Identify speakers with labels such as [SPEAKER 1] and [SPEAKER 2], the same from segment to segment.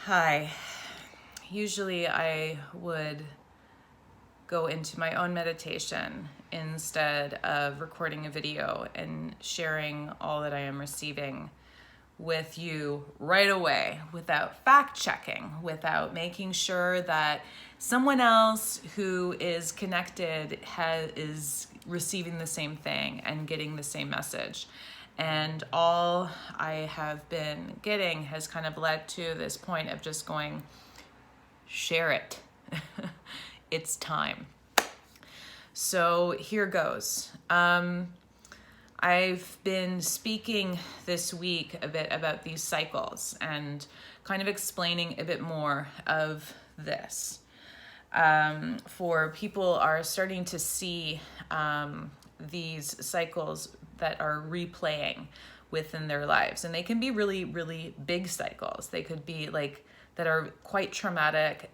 [SPEAKER 1] Hi. Usually I would go into my own meditation instead of recording a video and sharing all that I am receiving with you right away without fact checking, without making sure that someone else who is connected is receiving the same thing and getting the same message. And all I have been getting has kind of led to this point of just going, share it. It's time. So here goes. I've been speaking this week a bit about these cycles and kind of explaining a bit more of this. For people are starting to see these cycles that are replaying within their lives. And they can be really, really big cycles. They could be like that are quite traumatic,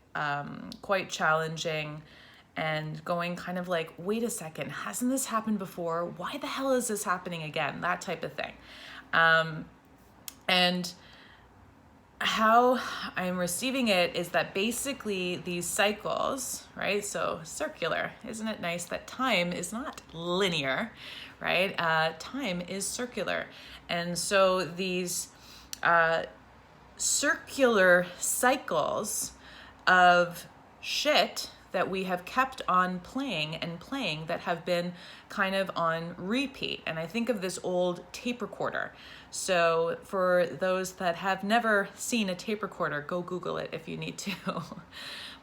[SPEAKER 1] quite challenging, and going kind of like, wait a second, hasn't this happened before? Why the hell is this happening again? That type of thing. And how I'm receiving it is that basically these cycles, right? So circular, isn't it nice that time is not linear, right? Time is circular. And so these circular cycles of shit that we have kept on playing and playing that have been kind of on repeat. And I think of this old tape recorder. So for those that have never seen a tape recorder, go Google it if you need to.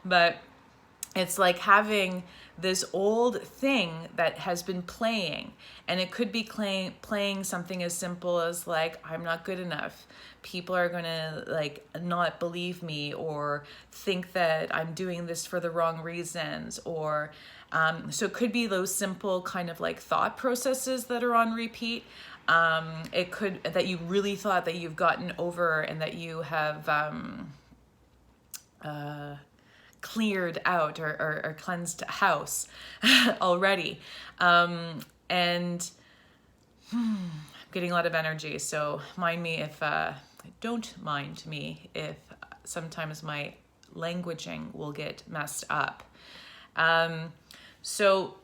[SPEAKER 1] But it's like having this old thing that has been playing, and it could be playing something as simple as like, I'm not good enough. People are gonna like not believe me or think that I'm doing this for the wrong reasons, or so it could be those simple kind of like thought processes that are on repeat. It could that you really thought that you've gotten over and that you have cleared out or cleansed house already. And I'm getting a lot of energy, so mind me if don't mind me if sometimes my languaging will get messed up. So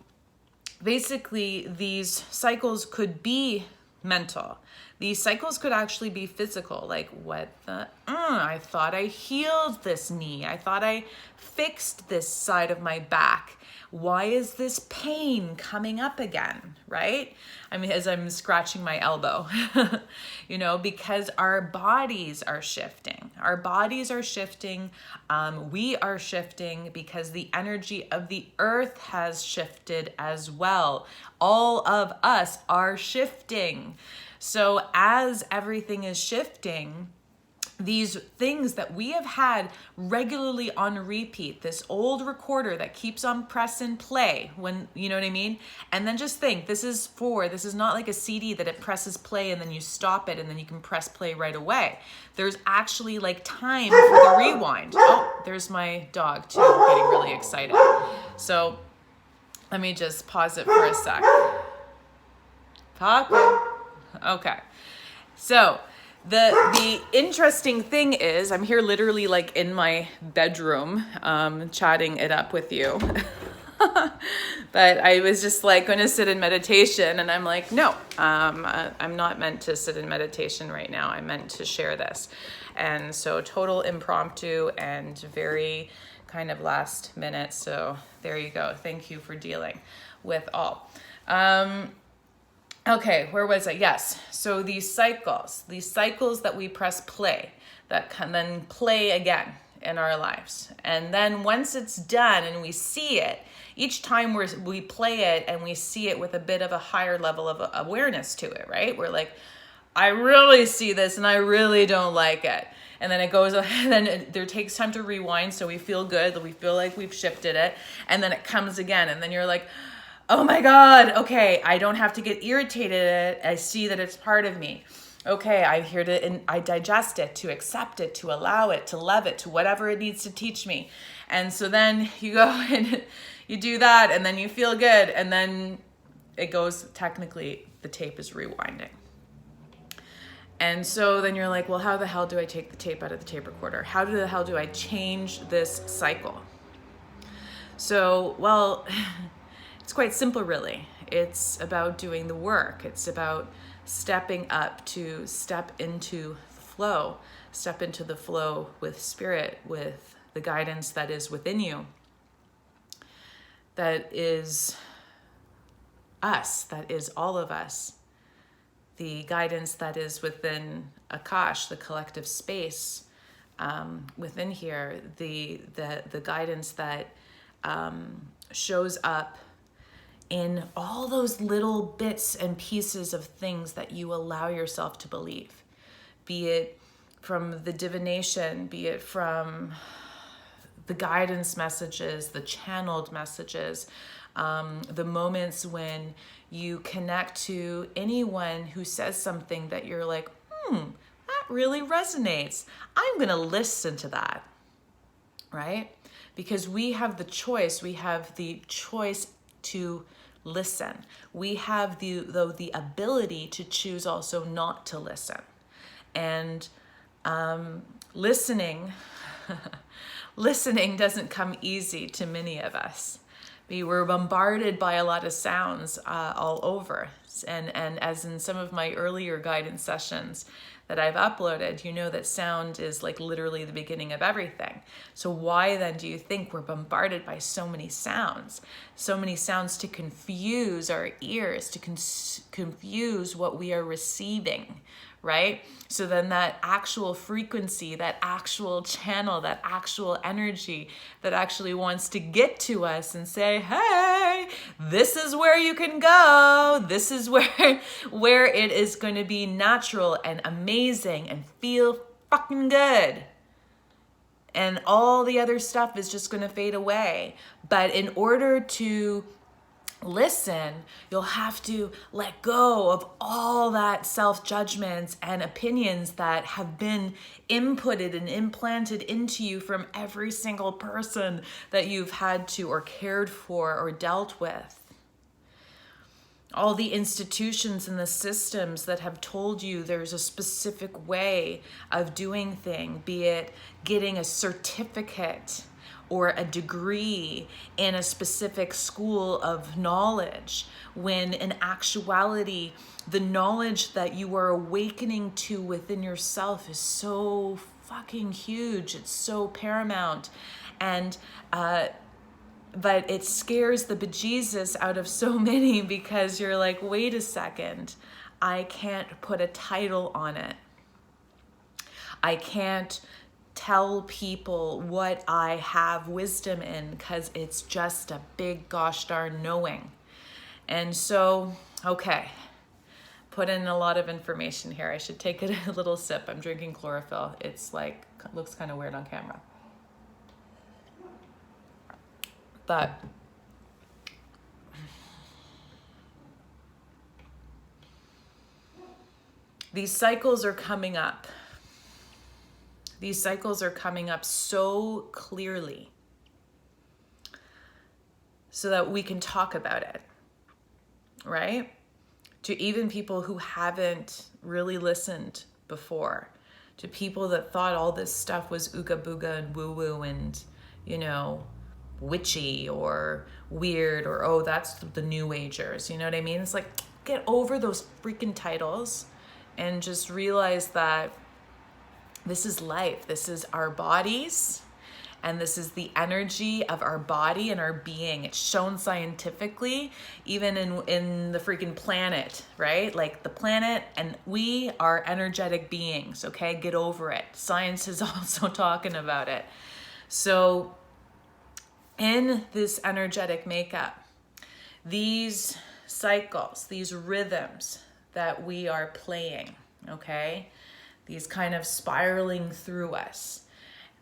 [SPEAKER 1] basically these cycles could be mental. These cycles could actually be physical, like what the, I thought I healed this knee. I thought I fixed this side of my back. Why is this pain coming up again, right? I mean, as I'm scratching my elbow, because our bodies are shifting. Our bodies are shifting. We are shifting because the energy of the earth has shifted as well. All of us are shifting. So as everything is shifting, these things that we have had regularly on repeat, this old recorder that keeps on press and play when, you know what I mean? And then just think, this is not like a CD that it presses play and then you stop it and then you can press play right away. There's actually like time for the rewind. Oh, there's my dog too, getting really excited. So let me just pause it for a sec. Pop. Okay. So the interesting thing is I'm here literally like in my bedroom, chatting it up with you. But I was just like going to sit in meditation and I'm like, no, I'm not meant to sit in meditation right now. I'm meant to share this. And so total impromptu and very kind of last minute. So there you go. Thank you for dealing with all. Okay, where was I? Yes. So these cycles that we press play, that can then play again in our lives. And then once it's done and we see it, each time we play it and we see it with a bit of a higher level of awareness to it, right? We're like, I really see this and I really don't like it. And then it goes, and then there takes time to rewind. So we feel good. We feel like we've shifted it. And then it comes again. And then you're like, oh my God, okay, I don't have to get irritated. I see that it's part of me. Okay, I'm here I digest it, to accept it, to allow it, to love it, to whatever it needs to teach me. And so then you go and you do that and then you feel good. And then it goes, technically, the tape is rewinding. And so then you're like, well, how the hell do I take the tape out of the tape recorder? How the hell do I change this cycle? So, well, it's quite simple, really. It's about doing the work. It's about stepping up to step into the flow, step into the flow with spirit, with the guidance that is within you, that is us, that is all of us, the guidance that is within Akash, the collective space within here, the guidance that shows up in all those little bits and pieces of things that you allow yourself to believe, be it from the divination, be it from the guidance messages, the channeled messages, the moments when you connect to anyone who says something that you're like, that really resonates. I'm going to listen to that, right? Because we have the choice. We have the choice to listen. We have the ability to choose also not to listen. And listening doesn't come easy to many of us. We were bombarded by a lot of sounds all over. And as in some of my earlier guidance sessions that I've uploaded, you know that sound is like literally the beginning of everything. So why then do you think we're bombarded by so many sounds? So many sounds to confuse our ears, to confuse what we are receiving, right? So then that actual frequency, that actual channel, that actual energy that actually wants to get to us and say, hey, this is where you can go. This is where it is going to be natural and amazing and feel fucking good. And all the other stuff is just going to fade away. But in order to listen, you'll have to let go of all that self-judgments and opinions that have been inputted and implanted into you from every single person that you've had to or cared for or dealt with. All the institutions and the systems that have told you there's a specific way of doing things, be it getting a certificate or a degree in a specific school of knowledge, when in actuality, the knowledge that you are awakening to within yourself is so fucking huge. It's so paramount. And, but it scares the bejesus out of so many because you're like, wait a second, I can't put a title on it. I can't tell people what I have wisdom in because it's just a big gosh darn knowing. And so, okay, put in a lot of information here. I should take a little sip. I'm drinking chlorophyll. It's like, looks kind of weird on camera. But these cycles are coming up. These cycles are coming up so clearly so that we can talk about it, right? To even people who haven't really listened before, to people that thought all this stuff was ooga booga and woo woo and, you know, witchy or weird or, oh, that's the New Agers. You know what I mean? It's like, get over those freaking titles and just realize that this is life. This is our bodies, and this is the energy of our body and our being. It's shown scientifically, even in the freaking planet, right? Like the planet, and we are energetic beings, okay? Get over it. Science is also talking about it. So in this energetic makeup, these cycles, these rhythms that we are playing, okay? These kind of spiraling through us,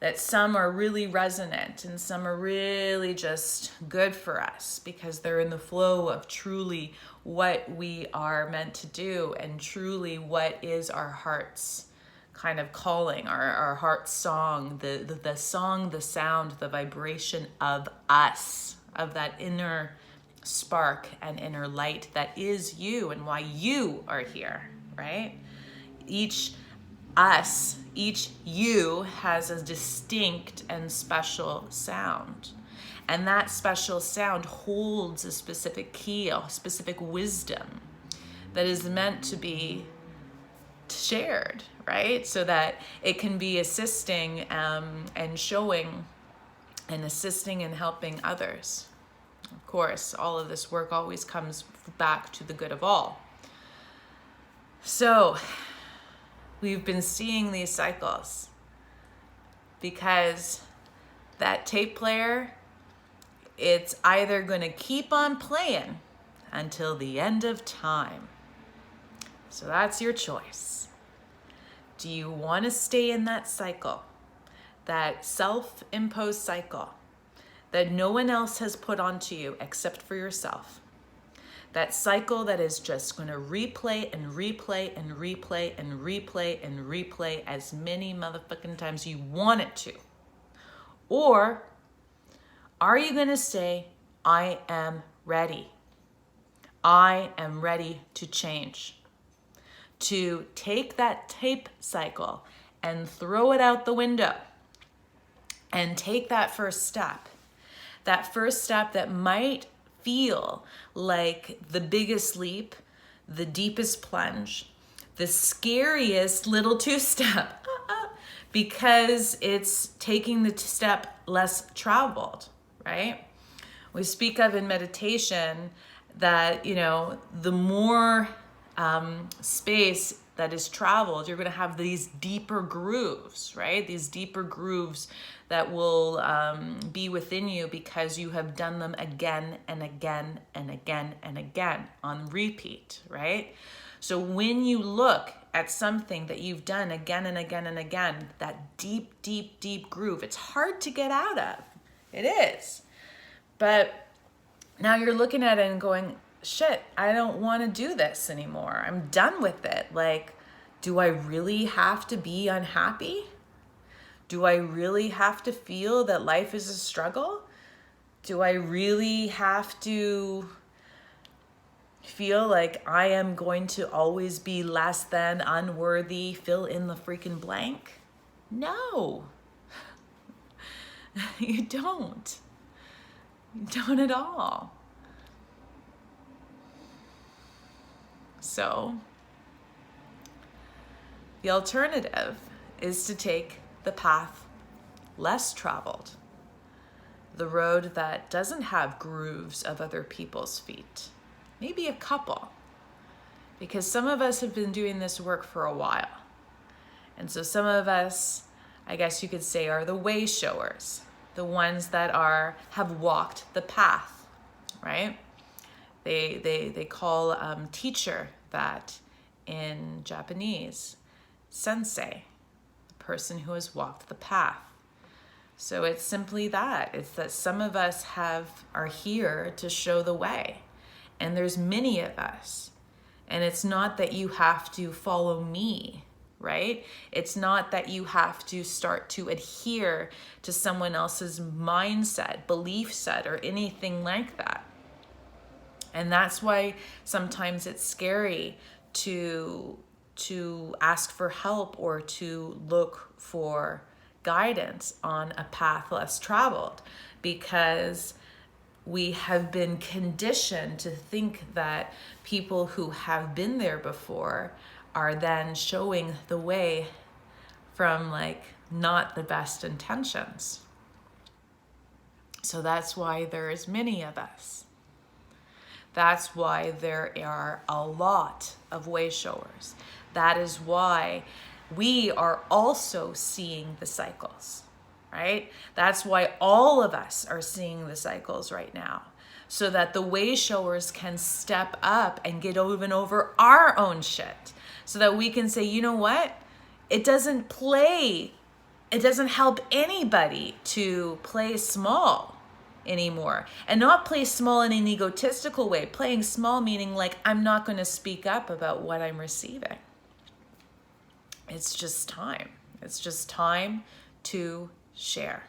[SPEAKER 1] that some are really resonant and some are really just good for us because they're in the flow of truly what we are meant to do and truly what is our heart's kind of calling, our heart's song, the song, the sound, the vibration of us, of that inner spark and inner light that is you and why you are here, right? each us, each you has a distinct and special sound. And that special sound holds a specific key, a specific wisdom that is meant to be shared, right? So that it can be assisting and showing and assisting and helping others. Of course, all of this work always comes back to the good of all. So we've been seeing these cycles because that tape player, it's either going to keep on playing until the end of time. So that's your choice. Do you want to stay in that cycle, that self-imposed cycle that no one else has put onto you except for yourself? That cycle that is just going to replay and replay and replay and replay and replay as many motherfucking times you want it to? Or are you going to say, I am ready. I am ready to change. To take that tape cycle and throw it out the window and take that first step. That first step that might feel like the biggest leap, the deepest plunge, the scariest little two-step because it's taking the step less traveled, right? We speak of in meditation that, the more space that is traveled, you're going to have these deeper grooves, right? These deeper grooves that will be within you because you have done them again and again and again and again on repeat, right? So when you look at something that you've done again and again and again, that deep, deep, deep groove, it's hard to get out of. It is. But now you're looking at it and going, shit, I don't want to do this anymore. I'm done with it. Like, do I really have to be unhappy? Do I really have to feel that life is a struggle? Do I really have to feel like I am going to always be less than, unworthy, fill in the freaking blank? No. You don't. You don't at all. So, the alternative is to take the path less traveled, the road that doesn't have grooves of other people's feet, maybe a couple, because some of us have been doing this work for a while. And so some of us, I guess you could say, are the way showers, the ones that have walked the path, right? They call teacher that in Japanese, sensei, the person who has walked the path. So it's simply that. It's that some of us are here to show the way. And there's many of us. And it's not that you have to follow me, right? It's not that you have to start to adhere to someone else's mindset, belief set, or anything like that. And that's why sometimes it's scary to ask for help or to look for guidance on a path less traveled, because we have been conditioned to think that people who have been there before are then showing the way from not the best intentions. So that's why there's many of us. That's why there are a lot of way showers. That is why we are also seeing the cycles, right? That's why all of us are seeing the cycles right now, so that the way showers can step up and get even over our own shit, so that we can say, you know what? It doesn't help anybody to play small anymore, and not play small in an egotistical way. Playing small meaning I'm not going to speak up about what I'm receiving. It's just time. It's just time to share.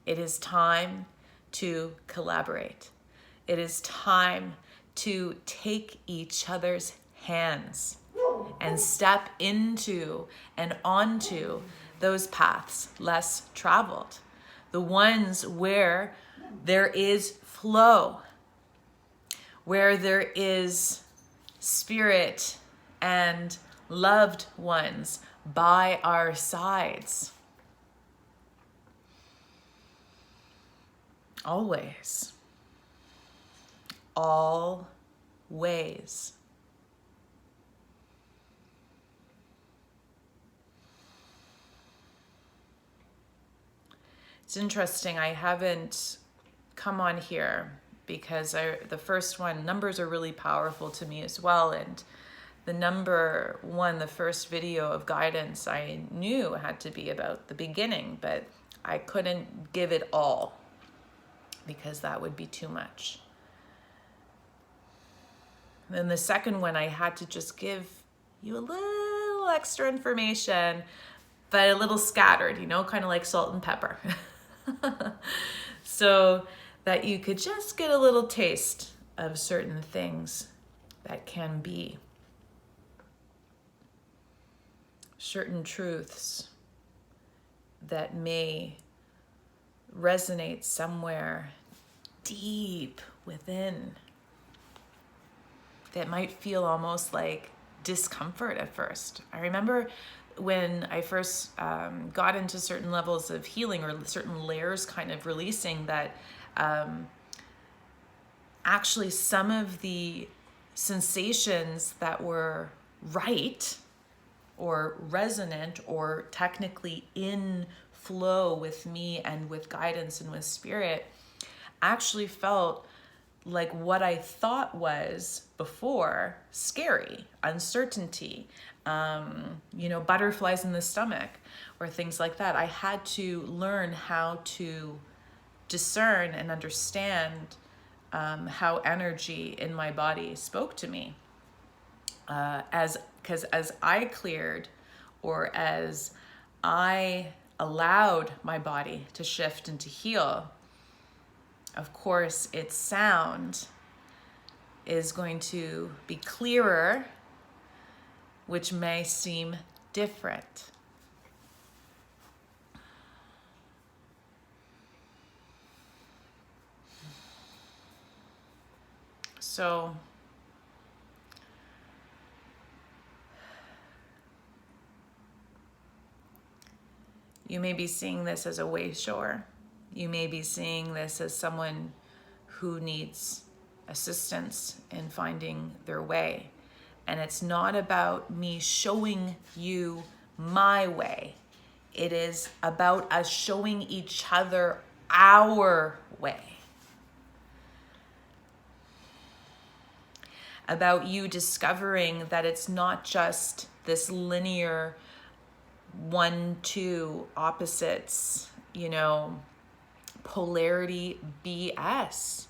[SPEAKER 1] It is time to collaborate. It is time to take each other's hands and step into and onto those paths less traveled, the ones where there is flow, where there is spirit and loved ones by our sides. Always. Always. It's interesting, I haven't come on here because the first one, numbers are really powerful to me as well. And the number one, the first video of guidance, I knew had to be about the beginning, but I couldn't give it all because that would be too much. Then the second one, I had to just give you a little extra information, but a little scattered, you know, kind of like salt and pepper. So that you could just get a little taste of certain things that can be. Certain truths that may resonate somewhere deep within, that might feel almost like discomfort at first. I remember when I first got into certain levels of healing or certain layers kind of releasing, that actually some of the sensations that were right or resonant or technically in flow with me and with guidance and with spirit actually felt like what I thought was before scary, uncertainty, butterflies in the stomach or things like that. I had to learn how to discern and understand how energy in my body spoke to me. Because as I cleared, or as I allowed my body to shift and to heal, of course, its sound is going to be clearer, which may seem different. So, you may be seeing this as a way shore. You may be seeing this as someone who needs assistance in finding their way. And it's not about me showing you my way. It is about us showing each other our way. About you discovering that it's not just this linear 1-2 opposites, polarity BS.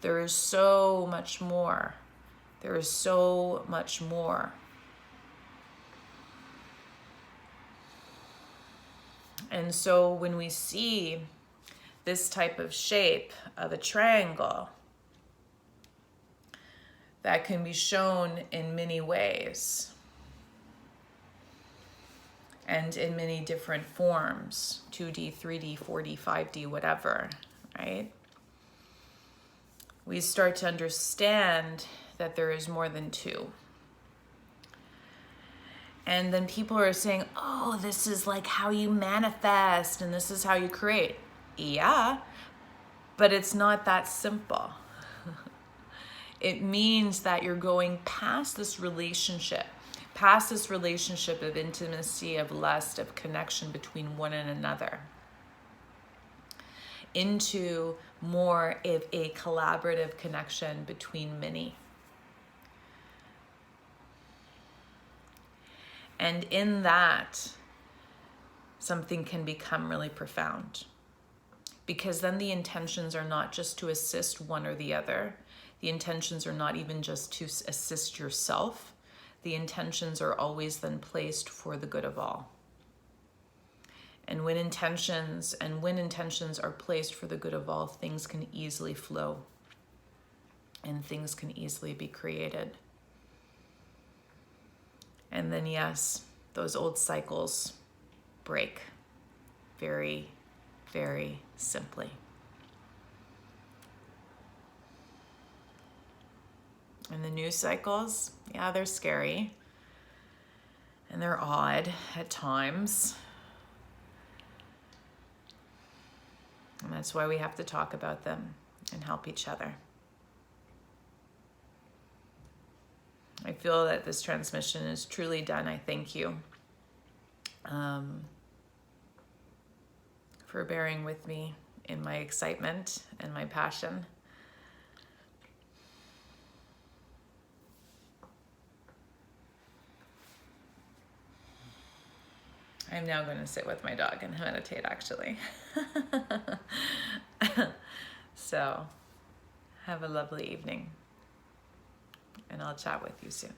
[SPEAKER 1] There is so much more. There is so much more. And so when we see this type of shape of a triangle, that can be shown in many ways and in many different forms, 2D, 3D, 4D, 5D, whatever, right? We start to understand that there is more than two. And then people are saying, oh, this is like how you manifest and this is how you create. Yeah, but it's not that simple. It means that you're going past this relationship of intimacy, of lust, of connection between one and another, into more of a collaborative connection between many. And in that, something can become really profound. Because then the intentions are not just to assist one or the other. The intentions are not even just to assist yourself. The intentions are always then placed for the good of all. And when intentions are placed for the good of all, things can easily flow and things can easily be created. And then, yes, those old cycles break very, very simply. And the new cycles, yeah, they're scary and they're odd at times. And that's why we have to talk about them and help each other. I feel that this transmission is truly done. I thank you for bearing with me in my excitement and my passion. I'm now going to sit with my dog and meditate, actually. So, have a lovely evening, and I'll chat with you soon.